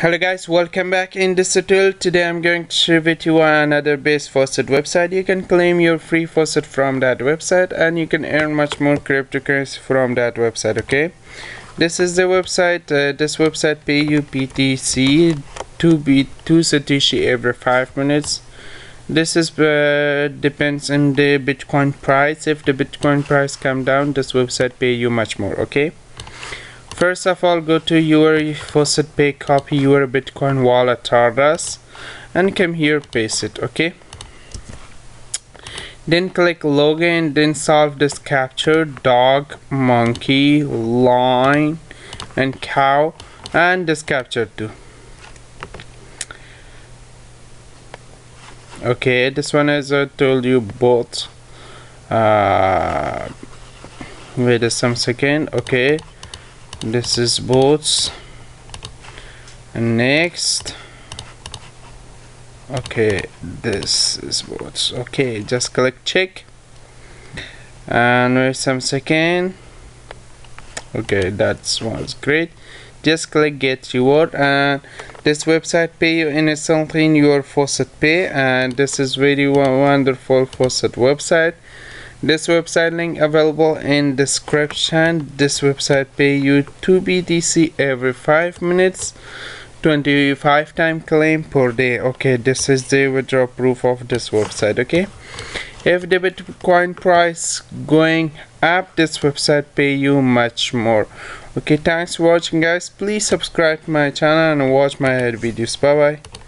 Hello guys, welcome back. In this tutorial today I'm going to share with you another base Faucet website. You can claim your free Faucet from that website and you can earn much more cryptocurrency from that website. Okay, this is the website. This website pay you BTC 2 Satoshi every 5 minutes. This is depends on the Bitcoin price. If the Bitcoin price come down, this website pay you much more. Okay, first of all, go to your Faucet pay, copy your Bitcoin wallet address and come here, paste it. Okay, then click login, then solve this captcha: dog, monkey, lion and cow, and this captcha too. Okay, this one, as I told you, both wait some second. Okay, this is boats, and next, okay, this is boats. Okay, just click check and wait some second. Okay, that was great. Just click get reward, and this website pay you instantly in your Faucet pay, and this is very wonderful Faucet website. This website link available in description. This website pay you 2 BTC every 5 minutes, 25 time claim per day. Okay, this is the withdrawal proof of this website. Okay, if the Bitcoin price going up, this website pay you much more. Okay, thanks for watching guys. Please subscribe to my channel and watch my other videos. Bye bye.